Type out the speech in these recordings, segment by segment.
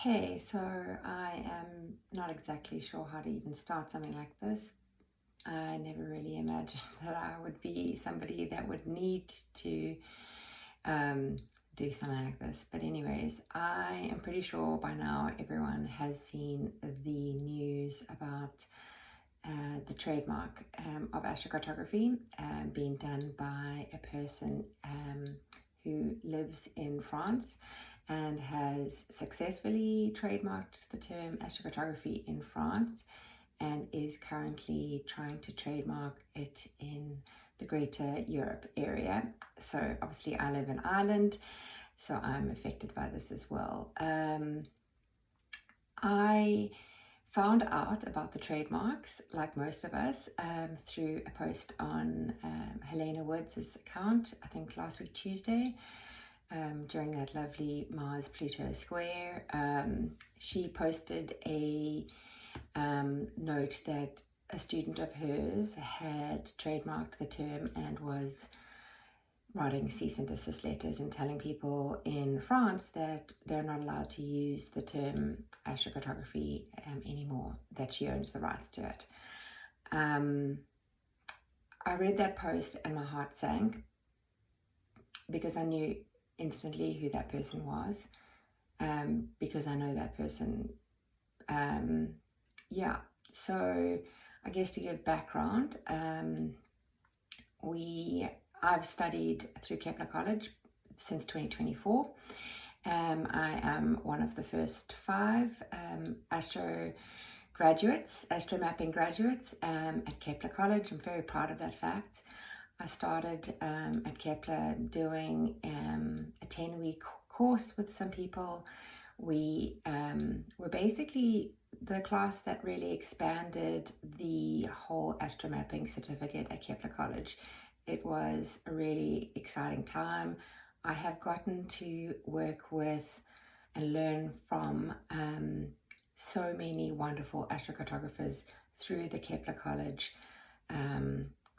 Okay, so I am not exactly sure how to even start something like this. I never really imagined that I would be somebody that would need to um, do something like this. But anyways, I am pretty sure by now everyone has seen the news about the trademark of astrocartography being done by a person who lives in France and has successfully trademarked the term astrocartography in France and is currently trying to trademark it in the greater Europe area. So obviously I live in Ireland, so I'm affected by this as well. I found out about the trademarks, like most of us, through a post on Helena Woods' account, I think last week Tuesday, during that lovely Mars-Pluto square. She posted a note that a student of hers had trademarked the term and was writing cease and desist letters and telling people in France that they're not allowed to use the term astrocartography anymore, that she owns the rights to it. I read that post and my heart sank because I knew instantly who that person was, because I know that person. So I guess to give background, I've studied through Kepler College since 2024. I am one of the first 5 astromapping graduates at Kepler College. I'm very proud of that fact. I started at Kepler doing a 10-week course with some people. We were basically the class that really expanded the whole astromapping certificate at Kepler College. It was a really exciting time. I have gotten to work with and learn from so many wonderful astrocartographers through the Kepler College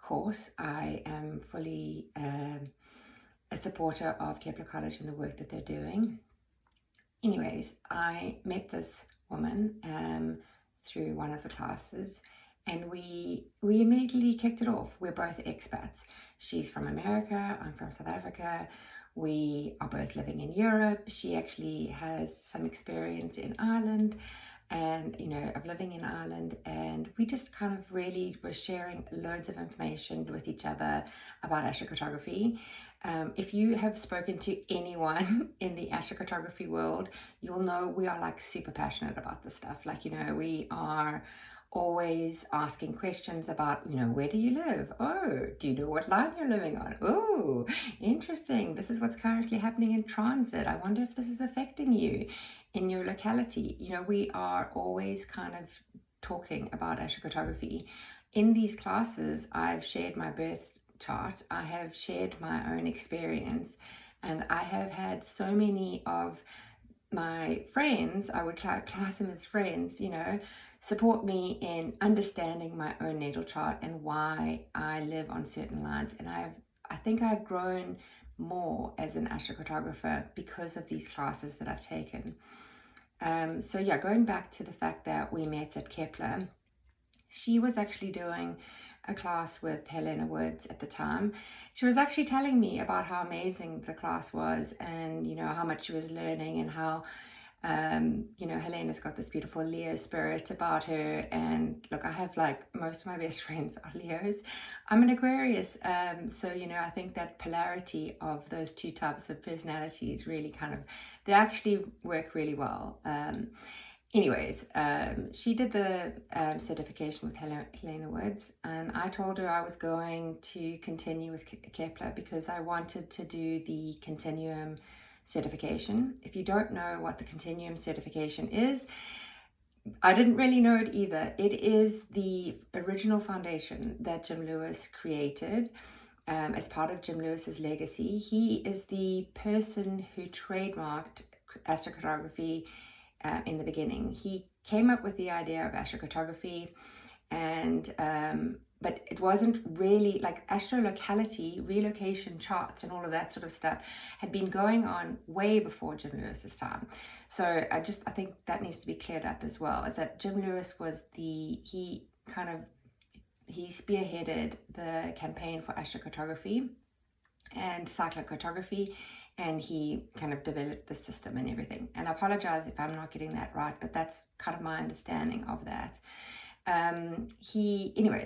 course. I am fully a supporter of Kepler College and the work that they're doing. Anyways, I met this woman through one of the classes, and we immediately kicked it off. We're both expats. She's from America, I'm from South Africa. We are both living in Europe. She actually has some experience in Ireland and, of living in Ireland. And we just kind of really were sharing loads of information with each other about astrocartography. If you have spoken to anyone in the astrocartography world, you'll know we are like super passionate about this stuff. We are always asking questions about, where do you live? Oh, do you know what line you're living on? Oh, interesting. This is what's currently happening in transit. I wonder if this is affecting you in your locality. We are always kind of talking about astrocartography. In these classes, I've shared my birth chart. I have shared my own experience, and I have had so many of my friends, I would class them as friends, support me in understanding my own natal chart and why I live on certain lines. And I think I've grown more as an astrocartographer because of these classes that I've taken. Going back to the fact that we met at Kepler, she was actually doing a class with Helena Woods at the time. She was actually telling me about how amazing the class was and, how much she was learning and how, Helena's got this beautiful Leo spirit about her. And look, I have most of my best friends are Leos. I'm an Aquarius. I think that polarity of those two types of personalities really they actually work really well. She did the certification with Helena Woods, and I told her I was going to continue with Kepler because I wanted to do the Continuum certification. If you don't know what the Continuum certification is, I didn't really know it either. It is the original foundation that Jim Lewis created as part of Jim Lewis's legacy. He is the person who trademarked astrocartography in the beginning. He came up with the idea of astrocartography and but it wasn't really like astrolocality, relocation charts, and all of that sort of stuff had been going on way before Jim Lewis's time. So I think that needs to be cleared up as well. Is that Jim Lewis was he spearheaded the campaign for astrocartography and cyclocartography, and he kind of developed the system and everything. And I apologize if I'm not getting that right, but that's kind of my understanding of that.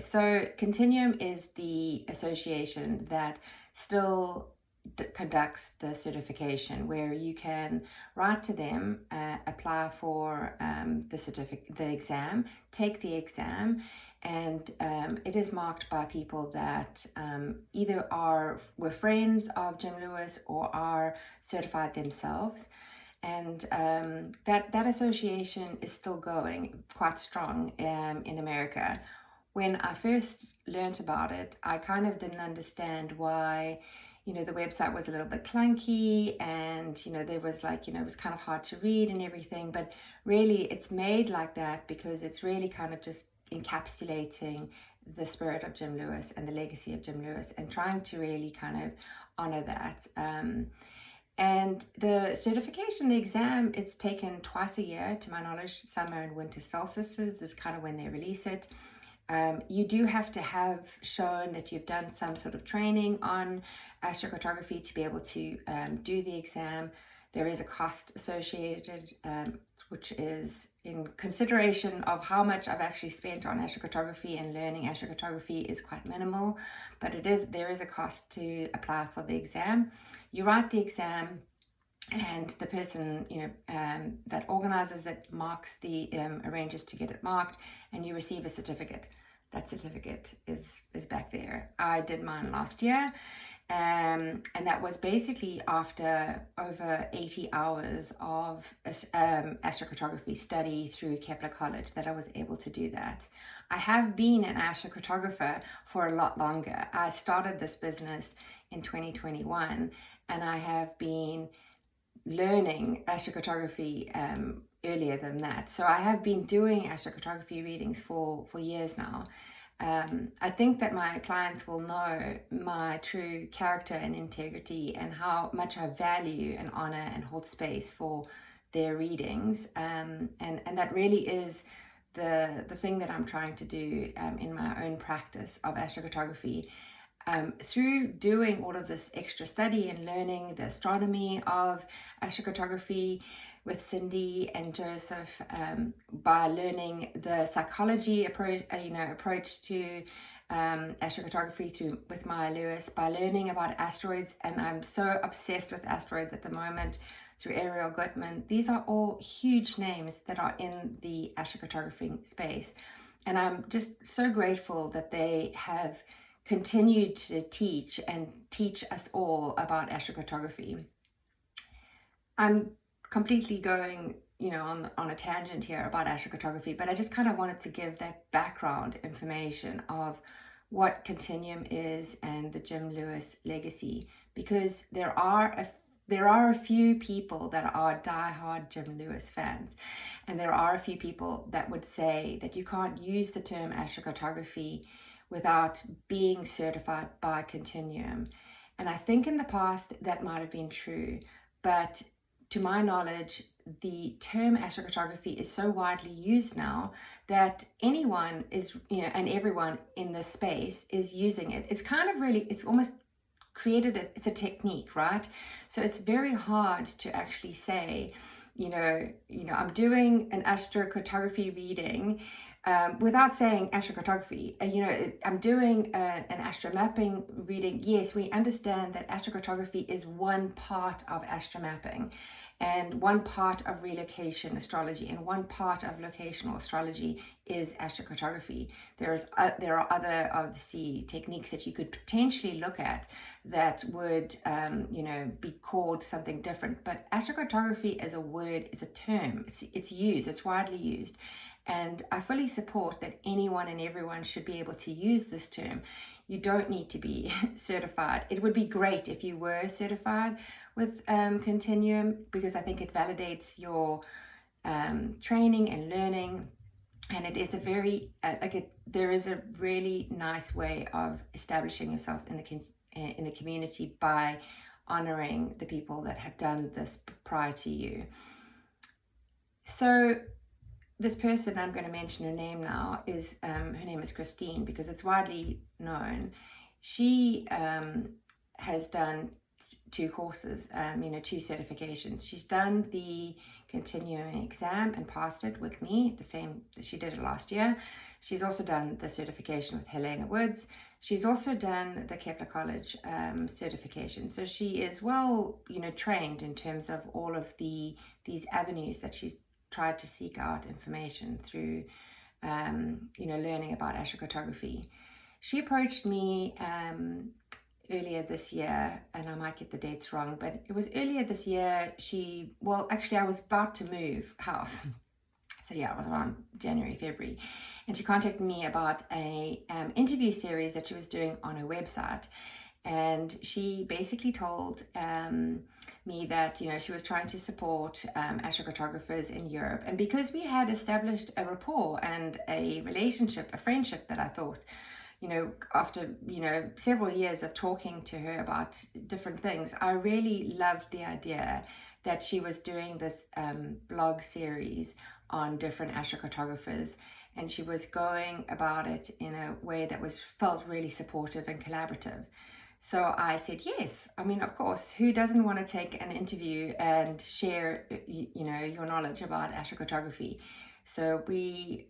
So Continuum is the association that still conducts the certification, where you can write to them, apply for the exam, take the exam, and it is marked by people that either were friends of Jim Lewis or are certified themselves. And that association is still going quite strong in America. When I first learnt about it, I kind of didn't understand why, the website was a little bit clunky, and, there was it was kind of hard to read and everything. But really, it's made like that because it's really kind of just encapsulating the spirit of Jim Lewis and the legacy of Jim Lewis, and trying to really kind of honor that. And the certification, the exam, it's taken twice a year, to my knowledge. Summer and winter solstices is kind of when they release it. You do have to have shown that you've done some sort of training on astrocartography to be able to do the exam. There is a cost associated, which is in consideration of how much I've actually spent on astrocartography and learning astrocartography is quite minimal, but there is a cost to apply for the exam. You write the exam, and the person that organizes it arranges to get it marked, and you receive a certificate. That certificate is back there. I did mine last year, and that was basically after over 80 hours of astrocartography study through Kepler College that I was able to do that. I have been an astrocartographer for a lot longer. I started this business in 2021, and I have been learning astrocartography earlier than that. So I have been doing astrocartography readings for years now. I think that my clients will know my true character and integrity, and how much I value and honor and hold space for their readings. And that really is the thing that I'm trying to do in my own practice of astrocartography. Through doing all of this extra study and learning the astronomy of astrocartography with Cindy and Joseph, by learning the psychology approach to astrocartography with Maya Lewis, by learning about asteroids, and I'm so obsessed with asteroids at the moment, through Ariel Gutman. These are all huge names that are in the astrocartography space, and I'm just so grateful that they have continued to teach us all about astrocartography. I'm completely going, on a tangent here about astrocartography, but I just kind of wanted to give that background information of what Continuum is and the Jim Lewis legacy, because there are a few people that are diehard Jim Lewis fans, and there are a few people that would say that you can't use the term astrocartography without being certified by Continuum. And I think in the past that might have been true, but to my knowledge, the term astrocartography is so widely used now that anyone is, and everyone in this space is using it. It's kind of really, it's almost it's a technique, right? So it's very hard to actually say, I'm doing an astrocartography reading without saying astrocartography. I'm doing an astromapping reading. Yes, we understand that astrocartography is one part of astromapping, and one part of relocation astrology, and one part of locational astrology is astrocartography. There are other, obviously, techniques that you could potentially look at that would be called something different, but astrocartography as a word, is a term. It's widely used, and I fully support that anyone and everyone should be able to use this term. You don't need to be certified. It would be great if you were certified with Continuum, because I think it validates your training and learning. And it is a very, there is a really nice way of establishing yourself in the community by honoring the people that have done this prior to you. So this person, I'm going to mention her name now, is her name is Christine, because it's widely known. She has done 2 courses, 2 certifications. She's done the continuing exam and passed it with me, the same, she did it last year. She's also done the certification with Helena Woods. She's also done the Kepler College certification. So she is well, trained in terms of all of these avenues that she's tried to seek out information through, learning about astrocartography. She approached me earlier this year, and I might get the dates wrong, but it was earlier this year. I was about to move house. So yeah, it was around January, February. And she contacted me about a interview series that she was doing on her website. And she basically told me that, she was trying to support astrocartographers in Europe. And because we had established a rapport and a relationship, a friendship, that I thought, after, several years of talking to her about different things, I really loved the idea that she was doing this blog series on different astrocartographers, and she was going about it in a way that felt really supportive and collaborative. So I said, yes, of course, who doesn't want to take an interview and share, your knowledge about astrocartography? So we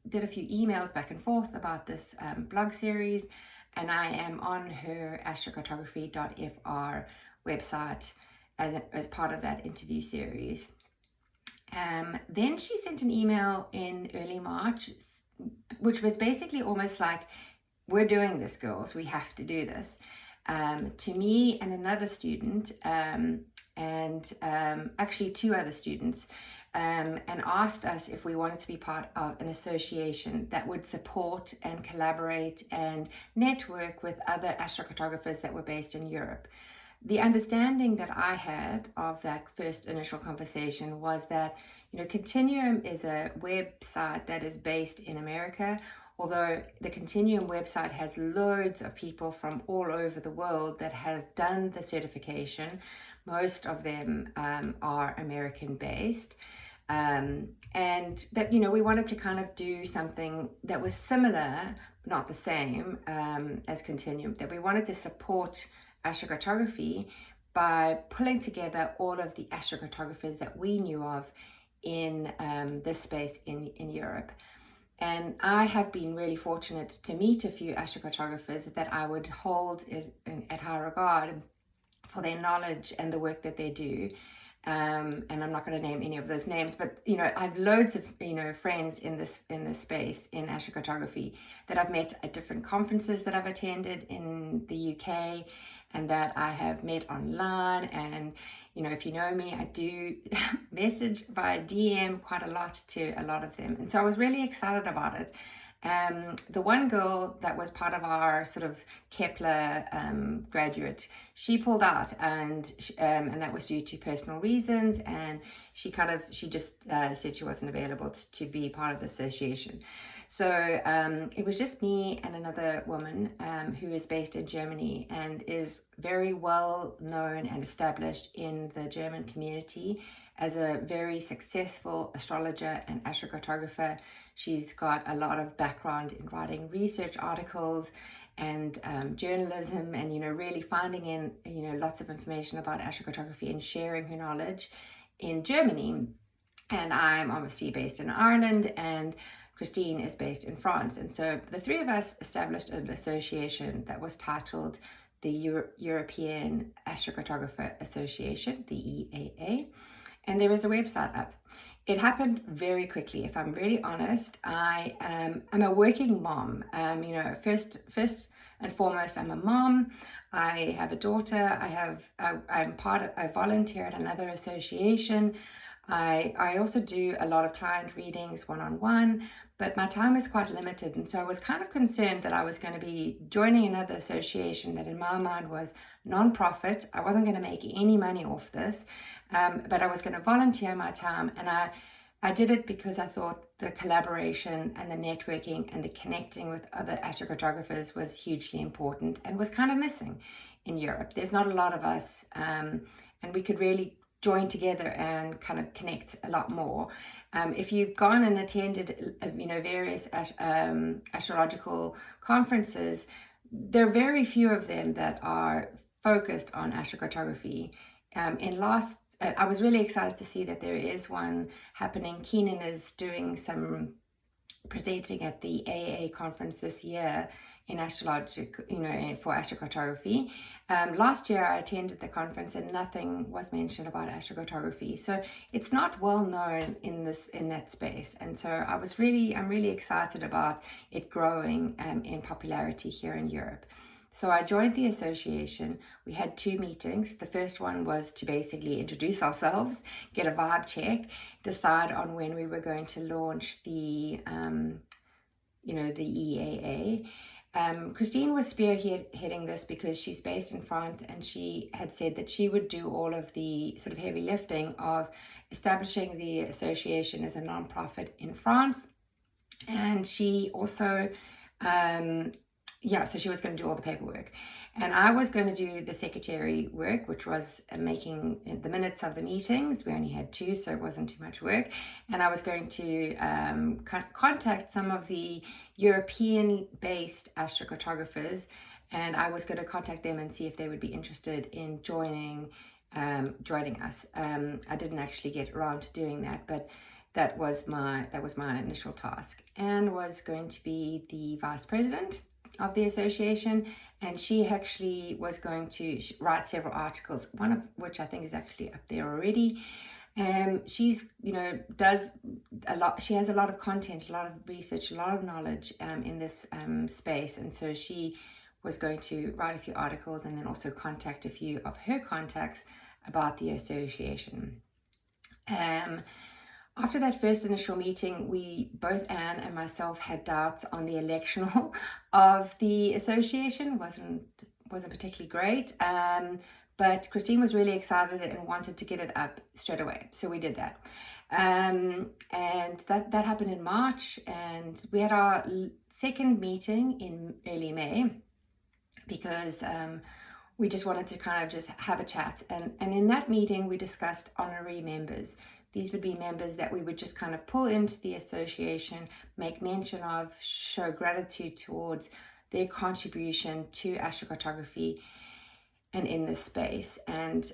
did a few emails back and forth about this blog series, and I am on her astrocartography.fr website as part of that interview series. Then she sent an email in early March, which was basically almost like, we're doing this, girls, we have to do this, to me and another student, and actually 2 other students, and asked us if we wanted to be part of an association that would support and collaborate and network with other astrocartographers that were based in Europe. The understanding that I had of that first initial conversation was that, Continuum is a website that is based in America, although the Continuum website has loads of people from all over the world that have done the certification. Most of them are American based. And that, we wanted to kind of do something that was similar, not the same as Continuum, that we wanted to support astrocartography by pulling together all of the astrocartographers that we knew of in this space in Europe. And I have been really fortunate to meet a few astrocartographers that I would hold at high regard for their knowledge and the work that they do. And I'm not going to name any of those names, but I have loads of friends in this space in astrocartography that I've met at different conferences that I've attended in the UK, and that I have met online. And if you know me, I do message via DM quite a lot to a lot of them, and so I was really excited about it. The one girl that was part of our sort of Kepler graduate, she pulled out, and that was due to personal reasons, and she just said she wasn't available to be part of the association. So it was just me and another woman who is based in Germany and is very well known and established in the German community as a very successful astrologer and astrocartographer. She's got a lot of background in writing research articles and journalism, and really finding lots of information about astrocartography and sharing her knowledge in Germany. And I'm obviously based in Ireland, and Christine is based in France. And so the 3 of us established an association that was titled the European Astrocartographer Association, the EAA. And there is a website up. It happened very quickly, if I'm really honest. I am a working mom. First and foremost, I'm a mom. I have a daughter. I volunteer at another association. I also do a lot of client readings one-on-one, but my time is quite limited. And so I was kind of concerned that I was going to be joining another association that in my mind was non-profit. I wasn't going to make any money off this, but I was going to volunteer my time. And I I did it because I thought the collaboration and the networking and the connecting with other astrocartographers was hugely important and was kind of missing in Europe. There's not a lot of us, and we could really join together and kind of connect a lot more. If you've gone and attended, various astrological conferences, there are very few of them that are focused on astrocartography. I was really excited to see that there is one happening. Keenan is doing some presenting at the AA conference this year in astrology, for astrocartography. Last year I attended the conference and nothing was mentioned about astrocartography. So it's not well known in that space. And so I'm really excited about it growing in popularity here in Europe. So I joined the association. We had 2 meetings. The first one was to basically introduce ourselves, get a vibe check, decide on when we were going to launch the EAA. Christine was spearheading this because she's based in France, and she had said that she would do all of the sort of heavy lifting of establishing the association as a non-profit in France. And she also so she was going to do all the paperwork, and I was going to do the secretary work, which was making the minutes of the meetings. We only had 2, so it wasn't too much work. And I was going to contact some of the European-based astrocartographers, and I was going to contact them and see if they would be interested in joining us. I didn't actually get around to doing that, but that was my initial task. Anne was going to be the vice president of the association, and she actually was going to write several articles, one of which I think is actually up there already. She's does a lot. She has a lot of content, a lot of research, a lot of knowledge in this space, and so she was going to write a few articles and then also contact a few of her contacts about the association. After that first initial meeting, both Anne and myself had doubts on the electional of the association. Wasn't particularly great, but Christine was really excited and wanted to get it up straight away. So we did that. And that happened in March, and we had our second meeting in early May because we just wanted to kind of just have a chat. And in that meeting, we discussed honorary members. These would be members that we would just kind of pull into the association, make mention of, show gratitude towards their contribution to astrocartography and in this space. And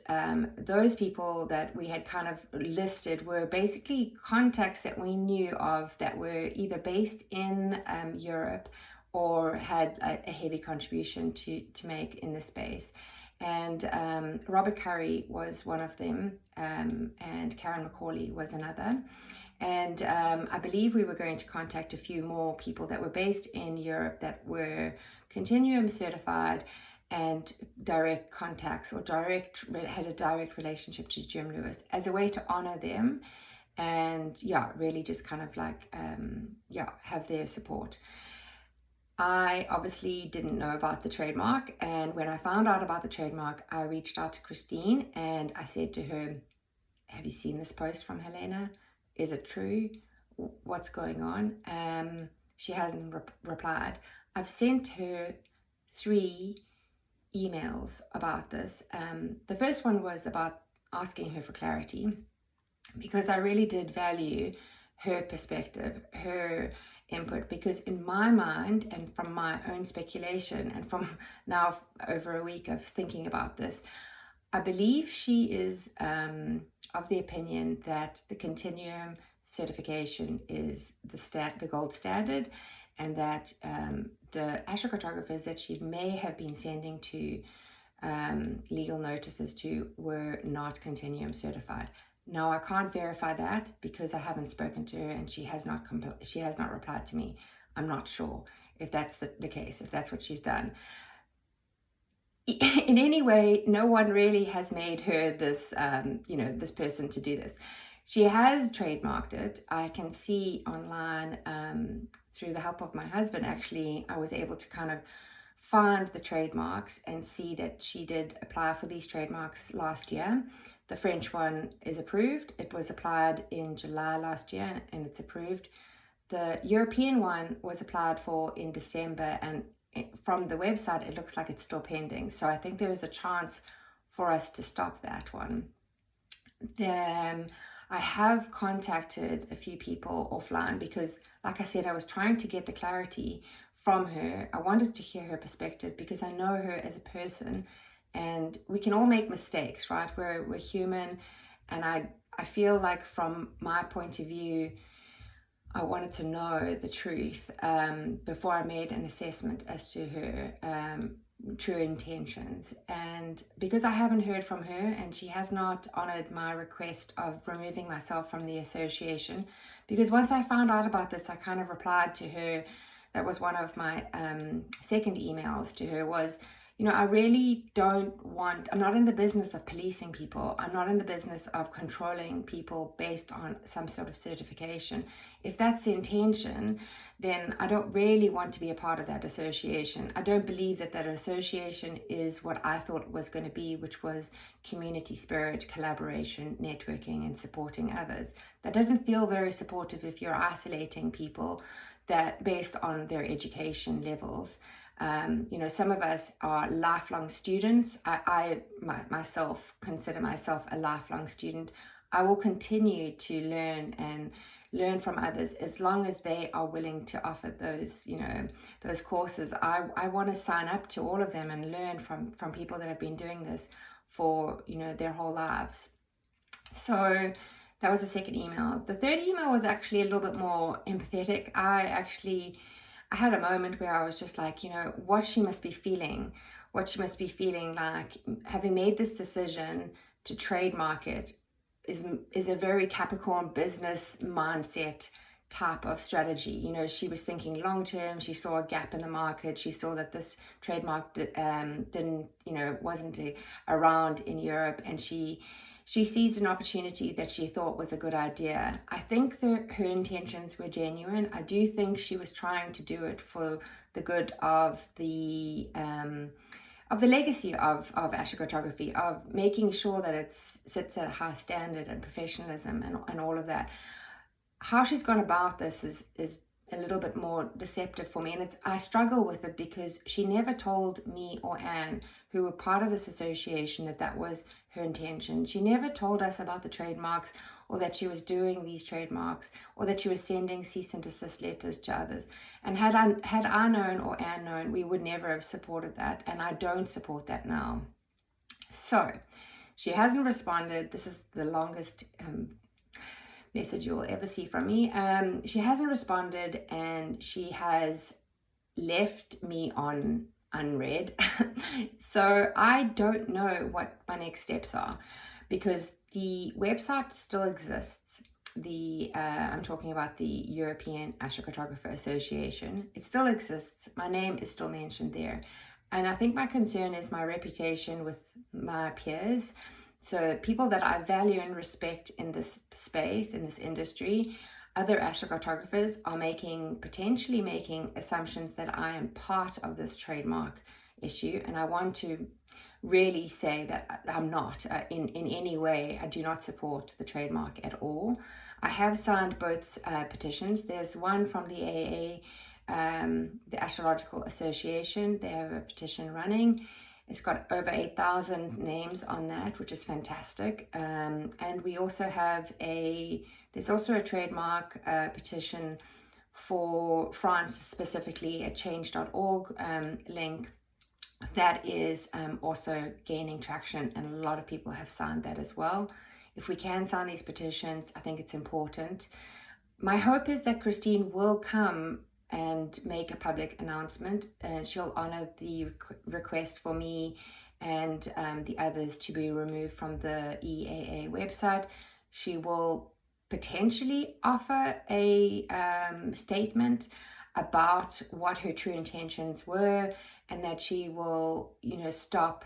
those people that we had kind of listed were basically contacts that we knew of that were either based in Europe or had a heavy contribution to make in this space. And Robert Curry was one of them, and Karen McCauley was another. And I believe we were going to contact a few more people that were based in Europe that were Continuum certified and direct contacts or had a direct relationship to Jim Lewis as a way to honor them and really just kind of like have their support. I obviously didn't know about the trademark, and when I found out about the trademark, I reached out to Christine and I said to her, have you seen this post from Helena? Is it true? What's going on? She hasn't replied. I've sent her 3 emails about this. The first one was about asking her for clarity, because I really did value her perspective, her input, because in my mind and from my own speculation and from now over a week of thinking about this, I believe she is of the opinion that the Continuum certification is the gold standard, and that the astrocartographers that she may have been sending to legal notices to were not Continuum certified. No, I can't verify that because I haven't spoken to her and she has not replied to me. I'm not sure if that's the case, if that's what she's done. In any way, no one really has made her this, this person to do this. She has trademarked it. I can see online through the help of my husband, actually, I was able to kind of find the trademarks and see that she did apply for these trademarks last year. The French one is approved. It was applied in July last year and it's approved. The European one was applied for in December, and from the website it looks like it's still pending. So I think there is a chance for us to stop that one. Then I have contacted a few people offline because, like I said, I was trying to get the clarity from her. I wanted to hear her perspective because I know her as a person, and we can all make mistakes, right? We're human, and I feel like from my point of view, I wanted to know the truth before I made an assessment as to her true intentions. And because I haven't heard from her and she has not honored my request of removing myself from the association, because once I found out about this, I kind of replied to her. That was one of my second emails to her was, you know, I really don't want, I'm not in the business of policing people. I'm not in the business of controlling people based on some sort of certification. If that's the intention, then I don't really want to be a part of that association. I don't believe that that association is what I thought it was going to be, which was community spirit, collaboration, networking, and supporting others. That doesn't feel very supportive if you're isolating people that based on their education levels. You know, some of us are lifelong students. I myself consider myself a lifelong student. I will continue to learn and learn from others as long as they are willing to offer those, you know, those courses. I want to sign up to all of them and learn from people that have been doing this for, you know, their whole lives. So that was the second email. The third email was actually a little bit more empathetic. I had a moment where I was just like, you know, what she must be feeling like having made this decision to trademark it is a very Capricorn business mindset type of strategy. You know, she was thinking long term. She saw a gap in the market. She saw that this trademark didn't, you know, wasn't around in Europe, and she seized an opportunity that she thought was a good idea. I think her intentions were genuine. I do think she was trying to do it for the good of the legacy of astrocartography, of making sure that it sits at a high standard and professionalism and all of that. How she's gone about this is a little bit more deceptive for me, and I struggle with it because she never told me or Anne, who were part of this association, that was her intention. She never told us about the trademarks, or that she was doing these trademarks, or that she was sending cease and desist letters to others. And had I known or Anne known, we would never have supported that, and I don't support that now. So she hasn't responded. This is the longest message you will ever see from me. She hasn't responded, and she has left me on unread. So I don't know what my next steps are, because the website still exists. I'm talking about the European Astrocartographer Association. It still exists. My name is still mentioned there. And I think my concern is my reputation with my peers. So people that I value and respect in this space, in this industry, other astrocartographers are potentially making assumptions that I am part of this trademark issue. And I want to really say that I'm not in any way. I do not support the trademark at all. I have signed both petitions. There's one from the AA, the Astrological Association. They have a petition running. It's got over 8,000 names on that, which is fantastic. And we also have there's also a trademark petition for France, specifically a change.org link that is also gaining traction, and a lot of people have signed that as well. If we can sign these petitions, I think it's important. My hope is that Christine will come and make a public announcement, and she'll honor the request for me and the others to be removed from the EAA website. She will potentially offer a statement about what her true intentions were, and that she will, you know, stop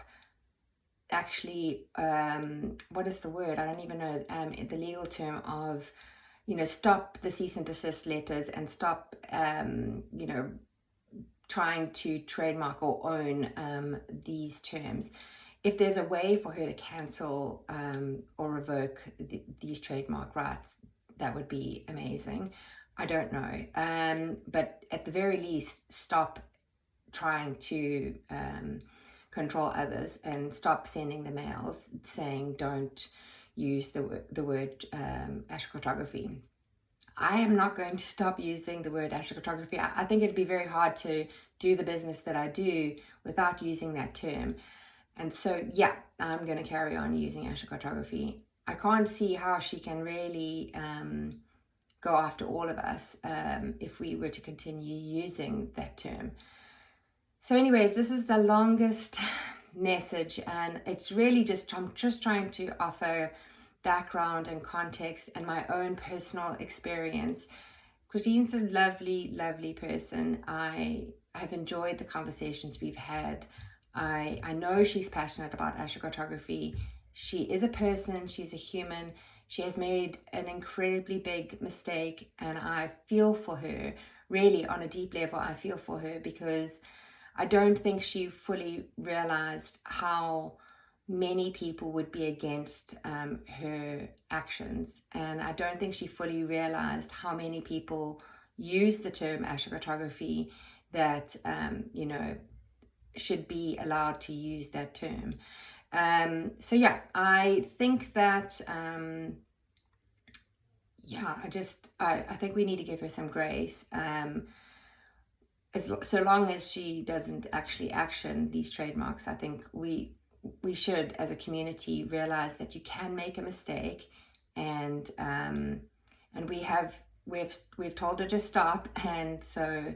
actually, what is the word? I don't even know the legal term of, you know, stop the cease and desist letters and stop, you know, trying to trademark or own these terms. if there's a way for her to cancel or revoke these trademark rights, that would be amazing. I don't know. But at the very least, stop trying to control others and stop sending the mails saying don't use the word astrocartography. I am not going to stop using the word astrocartography. I think it'd be very hard to do the business that I do without using that term. And so, yeah, I'm going to carry on using astrocartography. I can't see how she can really go after all of us if we were to continue using that term. So anyways, this is the longest message, and it's really just, I'm just trying to offer background and context and my own personal experience. Christine's a lovely, lovely person. I have enjoyed the conversations we've had. I know she's passionate about astrocartography. She is a person, she's a human. She has made an incredibly big mistake, and I feel for her. Really, on a deep level, I feel for her, because I don't think she fully realized how many people would be against her actions. And I don't think she fully realized how many people use the term astrocartography that, should be allowed to use that term. So yeah, I think that, I think we need to give her some grace. So long as she doesn't actually action these trademarks, I think we should, as a community, realize that you can make a mistake, and we've told her to stop, and so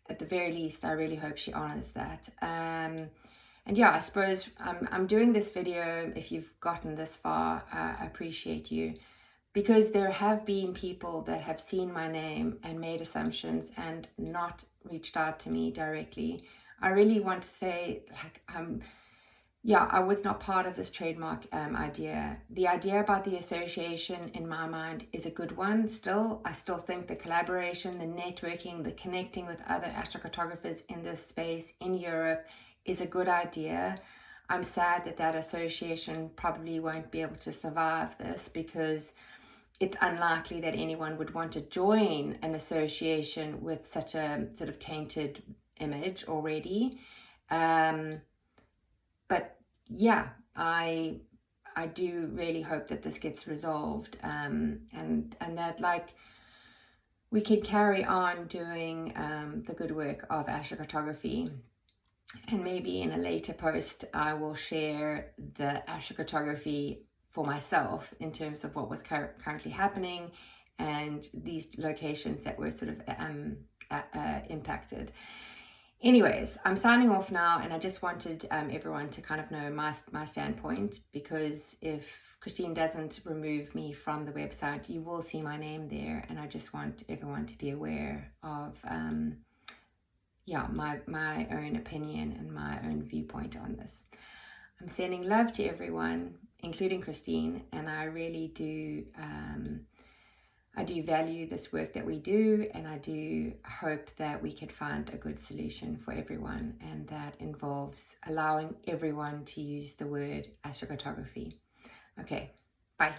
at the very least, I really hope she honors that. And yeah, I suppose I'm doing this video. If you've gotten this far, I appreciate you, because there have been people that have seen my name and made assumptions and not reached out to me directly. I really want to say, I was not part of this trademark idea. The idea about the association, in my mind, is a good one still. I still think the collaboration, the networking, the connecting with other astrocartographers in this space in Europe is a good idea. I'm sad that association probably won't be able to survive this, because it's unlikely that anyone would want to join an association with such a sort of tainted image already. But yeah, I do really hope that this gets resolved, and that we can carry on doing the good work of astrocartography. And maybe in a later post, I will share the astrocartography for myself in terms of what was currently happening and these locations that were sort of impacted. Anyways, I'm signing off now, and I just wanted everyone to kind of know my standpoint, because if Christine doesn't remove me from the website, you will see my name there, and I just want everyone to be aware of my own opinion and my own viewpoint on this. I'm sending love to everyone, including Christine, and I really do value this work that we do, and I do hope that we can find a good solution for everyone, and that involves allowing everyone to use the word astrocartography. Okay, bye.